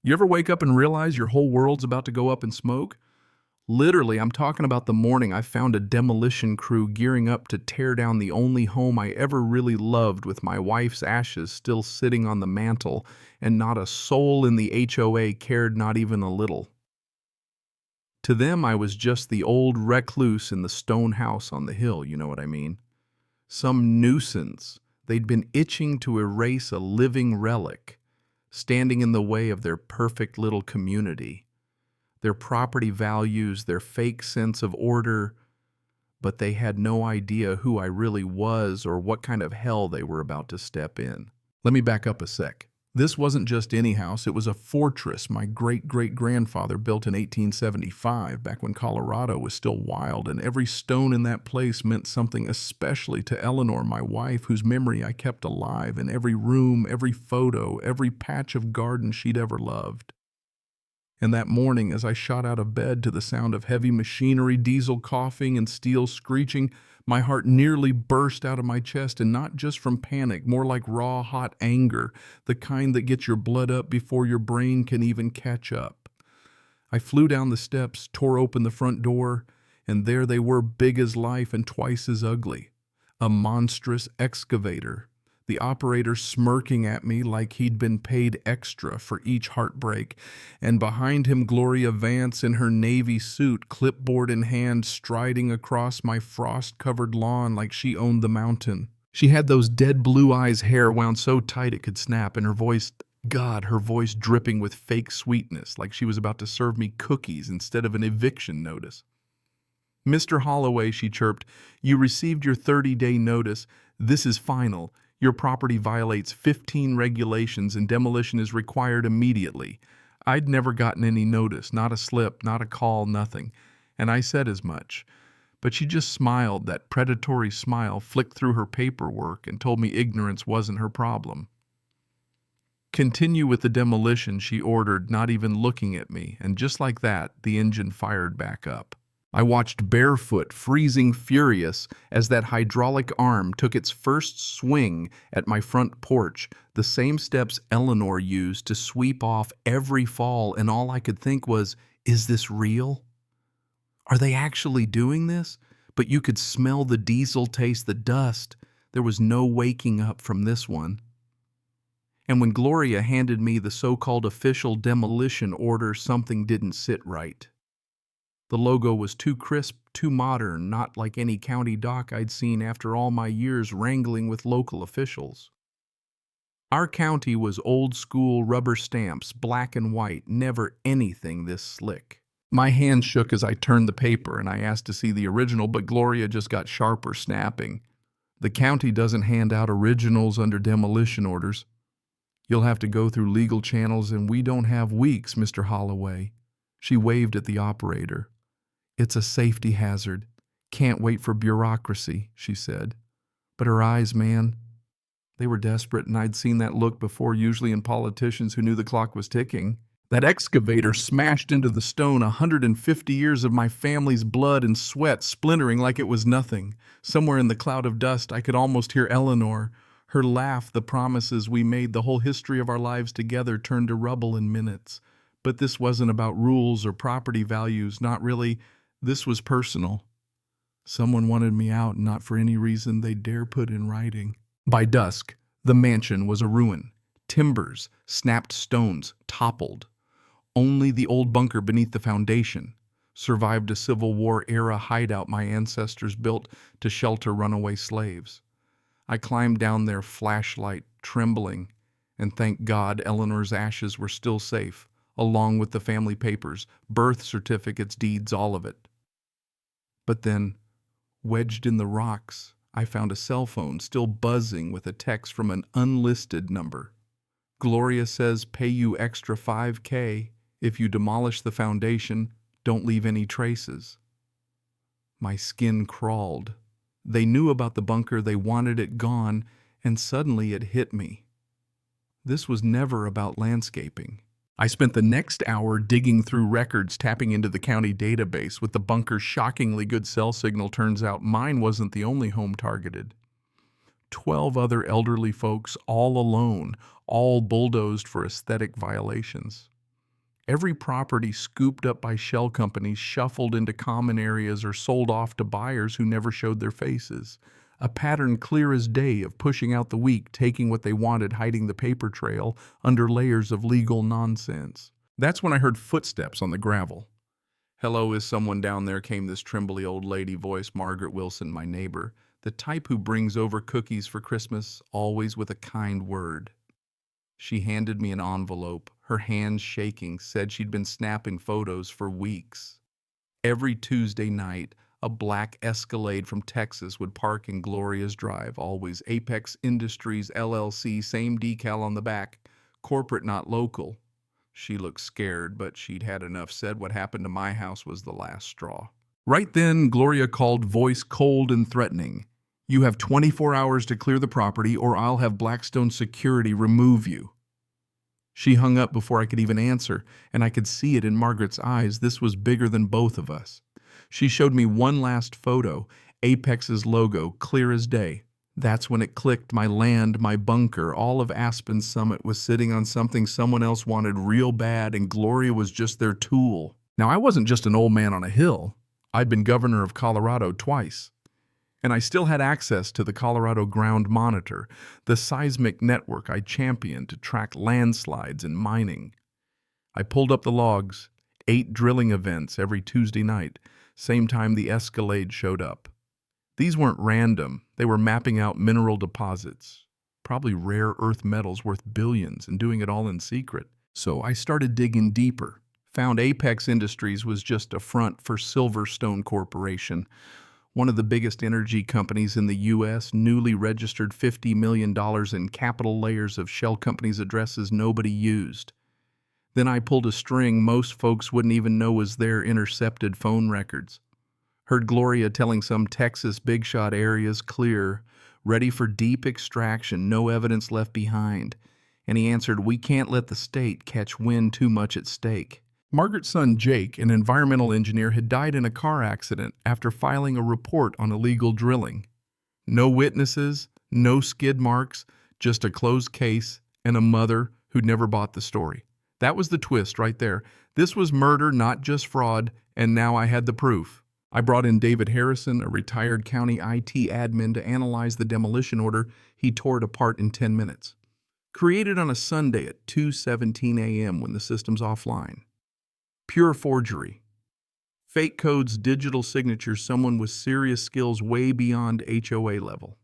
You ever wake up and realize your whole world's about to go up in smoke? Literally, I'm talking about the morning I found a demolition crew gearing up to tear down the only home I ever really loved, with my wife's ashes still sitting on the mantel, and not a soul in the HOA cared, not even a little. To them, I was just the old recluse in the stone house on the hill, you know what I mean? Some nuisance. They'd been itching to erase a living relic, standing in the way of their perfect little community, their property values, their fake sense of order, but they had no idea who I really was or what kind of hell they were about to step in. Let me back up a sec. This wasn't just any house, it was a fortress my great-great-grandfather built in 1875, back when Colorado was still wild, and every stone in that place meant something, especially to Eleanor, my wife, whose memory I kept alive in every room, every photo, every patch of garden she'd ever loved. And that morning, as I shot out of bed to the sound of heavy machinery, diesel coughing, and steel screeching, my heart nearly burst out of my chest, and not just from panic, more like raw, hot anger, the kind that gets your blood up before your brain can even catch up. I flew down the steps, tore open the front door, and there they were, big as life and twice as ugly. A monstrous excavator. The operator smirking at me like he'd been paid extra for each heartbreak, and behind him Gloria Vance in her navy suit, clipboard in hand, striding across my frost-covered lawn like she owned the mountain. She had those dead blue eyes, hair wound so tight it could snap, and her voice, God, her voice dripping with fake sweetness, like she was about to serve me cookies instead of an eviction notice. "Mr. Holloway," she chirped, "you received your 30-day notice. This is final. Your property violates 15 regulations and demolition is required immediately." I'd never gotten any notice, not a slip, not a call, nothing. And I said as much. But she just smiled, that predatory smile, flicked through her paperwork, and told me ignorance wasn't her problem. "Continue with the demolition," she ordered, not even looking at me, and just like that, the engine fired back up. I watched barefoot, freezing furious, as that hydraulic arm took its first swing at my front porch, the same steps Eleanor used to sweep off every fall, and all I could think was, is this real? Are they actually doing this? But you could smell the diesel, taste the dust. There was no waking up from this one. And when Gloria handed me the so-called official demolition order, something didn't sit right. The logo was too crisp, too modern, not like any county doc I'd seen after all my years wrangling with local officials. Our county was old-school rubber stamps, black and white, never anything this slick. My hand shook as I turned the paper, and I asked to see the original, but Gloria just got sharper, snapping. "The county doesn't hand out originals under demolition orders. You'll have to go through legal channels, and we don't have weeks, Mr. Holloway." She waved at the operator. "It's a safety hazard. Can't wait for bureaucracy," she said. But her eyes, man, they were desperate, and I'd seen that look before, usually in politicians who knew the clock was ticking. That excavator smashed into the stone, 150 years of my family's blood and sweat splintering like it was nothing. Somewhere in the cloud of dust, I could almost hear Eleanor. Her laugh, the promises we made, the whole history of our lives together turned to rubble in minutes. But this wasn't about rules or property values, not really. This was personal. Someone wanted me out, and not for any reason they'd dare put in writing. By dusk, the mansion was a ruin. Timbers, snapped stones, toppled. Only the old bunker beneath the foundation survived, a Civil War-era hideout my ancestors built to shelter runaway slaves. I climbed down there, flashlight trembling, and thank God Eleanor's ashes were still safe, along with the family papers, birth certificates, deeds, all of it. But then, wedged in the rocks, I found a cell phone still buzzing with a text from an unlisted number. "Gloria says pay you extra $5,000 if you demolish the foundation, don't leave any traces." My skin crawled. They knew about the bunker, they wanted it gone, and suddenly it hit me. This was never about landscaping. I spent the next hour digging through records, tapping into the county database. With the bunker's shockingly good cell signal, turns out mine wasn't the only home targeted. 12 other elderly folks, all alone, all bulldozed for aesthetic violations. Every property scooped up by shell companies, shuffled into common areas, or sold off to buyers who never showed their faces. A pattern clear as day of pushing out the weak, taking what they wanted, hiding the paper trail under layers of legal nonsense. That's when I heard footsteps on the gravel. "Hello, is someone down there?" came this trembly old lady voice, Margaret Wilson, my neighbor, the type who brings over cookies for Christmas, always with a kind word. She handed me an envelope, her hands shaking, said she'd been snapping photos for weeks. Every Tuesday night, a black Escalade from Texas would park in Gloria's drive, always Apex Industries, LLC, same decal on the back, corporate not local. She looked scared, but she'd had enough, said what happened to my house was the last straw. Right then, Gloria called, voice cold and threatening. "You have 24 hours to clear the property, or I'll have Blackstone Security remove you." She hung up before I could even answer, and I could see it in Margaret's eyes. This was bigger than both of us. She showed me one last photo, Apex's logo, clear as day. That's when it clicked. My land, my bunker, all of Aspen Summit was sitting on something someone else wanted real bad, and Gloria was just their tool. Now, I wasn't just an old man on a hill. I'd been governor of Colorado twice. And I still had access to the Colorado Ground Monitor, the seismic network I championed to track landslides and mining. I pulled up the logs, 8 drilling events every Tuesday night, same time the Escalade showed up. These weren't random. They were mapping out mineral deposits, probably rare earth metals worth billions, and doing it all in secret. So I started digging deeper. Found Apex Industries was just a front for Silverstone Corporation, one of the biggest energy companies in the U.S., newly registered $50 million in capital layers of shell companies' addresses nobody used. Then I pulled a string most folks wouldn't even know was there, intercepted phone records. Heard Gloria telling some Texas big shot areas clear, ready for deep extraction, no evidence left behind. And he answered, "We can't let the state catch wind too much at stake." Margaret's son Jake, an environmental engineer, had died in a car accident after filing a report on illegal drilling. No witnesses, no skid marks, just a closed case and a mother who'd never bought the story. That was the twist right there. This was murder, not just fraud, and now I had the proof. I brought in David Harrison, a retired county IT admin, to analyze the demolition order. He tore it apart in 10 minutes. Created on a Sunday at 2:17 a.m. when the system's offline. Pure forgery. Fake codes, digital signatures, someone with serious skills way beyond HOA level.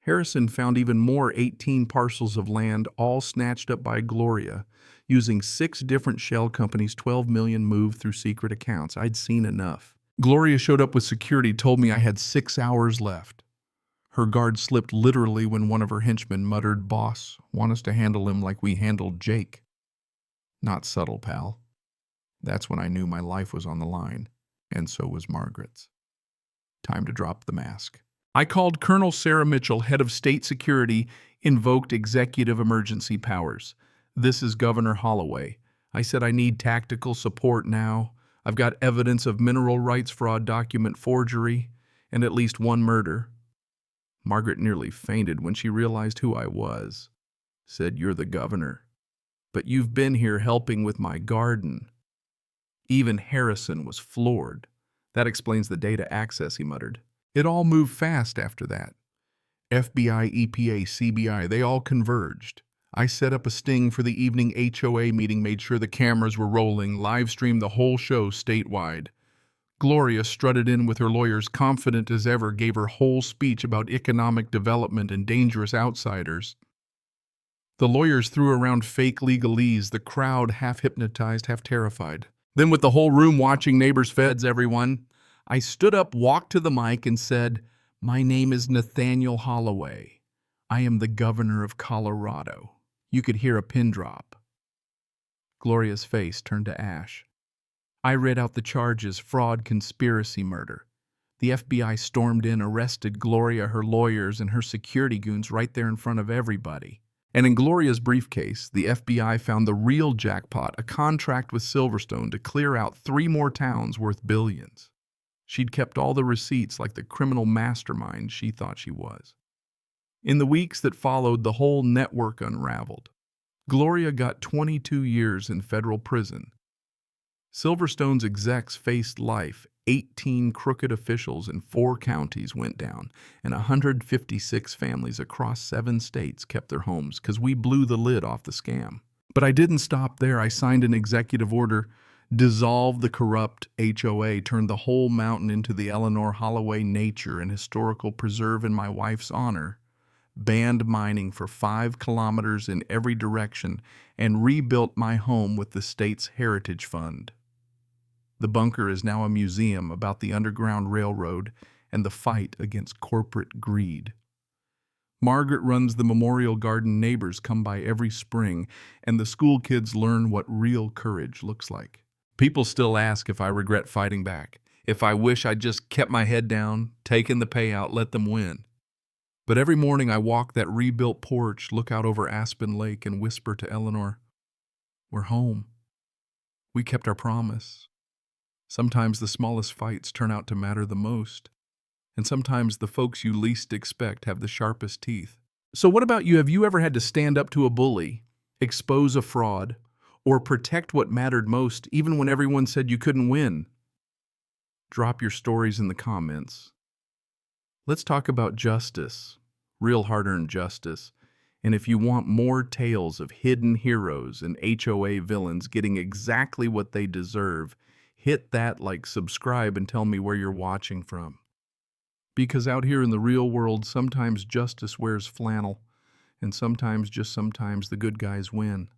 Harrison found even more 18 parcels of land, all snatched up by Gloria, using 6 different shell companies, 12 million moved through secret accounts. I'd seen enough. Gloria showed up with security, told me I had 6 hours left. Her guard slipped literally when one of her henchmen muttered, "Boss, want us to handle him like we handled Jake." Not subtle, pal. That's when I knew my life was on the line, and so was Margaret's. Time to drop the mask. I called Colonel Sarah Mitchell, head of state security, invoked executive emergency powers. "This is Governor Holloway." I said, "I need tactical support now. I've got evidence of mineral rights fraud, document forgery, and at least one murder." Margaret nearly fainted when she realized who I was. Said, "You're the governor, but you've been here helping with my garden." Even Harrison was floored. "That explains the data access," he muttered. It all moved fast after that. FBI, EPA, CBI, they all converged. I set up a sting for the evening HOA meeting, made sure the cameras were rolling, live streamed the whole show statewide. Gloria strutted in with her lawyers, confident as ever, gave her whole speech about economic development and dangerous outsiders. The lawyers threw around fake legalese, the crowd half hypnotized, half terrified. Then, with the whole room watching, neighbors, feds, everyone, I stood up, walked to the mic, and said, "My name is Nathaniel Holloway. I am the governor of Colorado." You could hear a pin drop. Gloria's face turned to ash. I read out the charges: fraud, conspiracy, murder. The FBI stormed in, arrested Gloria, her lawyers, and her security goons right there in front of everybody. And in Gloria's briefcase, the FBI found the real jackpot, a contract with Silverstone to clear out 3 more towns worth billions. She'd kept all the receipts like the criminal mastermind she thought she was. In the weeks that followed, the whole network unraveled. Gloria got 22 years in federal prison. Silverstone's execs faced life. 18 crooked officials in 4 counties went down, and 156 families across 7 states kept their homes because we blew the lid off the scam. But I didn't stop there. I signed an executive order, dissolved the corrupt HOA, turned the whole mountain into the Eleanor Holloway Nature and Historical Preserve in my wife's honor, banned mining for 5 kilometers in every direction, and rebuilt my home with the state's Heritage Fund. The bunker is now a museum about the Underground Railroad and the fight against corporate greed. Margaret runs the Memorial Garden. Neighbors come by every spring, and the school kids learn what real courage looks like. People still ask if I regret fighting back, if I wish I'd just kept my head down, taken the payout, let them win. But every morning I walk that rebuilt porch, look out over Aspen Lake, and whisper to Eleanor, "We're home. We kept our promise." Sometimes the smallest fights turn out to matter the most. And sometimes the folks you least expect have the sharpest teeth. So what about you? Have you ever had to stand up to a bully, expose a fraud, or protect what mattered most even when everyone said you couldn't win? Drop your stories in the comments. Let's talk about justice, real hard-earned justice. And if you want more tales of hidden heroes and HOA villains getting exactly what they deserve, hit that like, subscribe, and tell me where you're watching from. Because out here in the real world, sometimes justice wears flannel, and sometimes, just sometimes, the good guys win.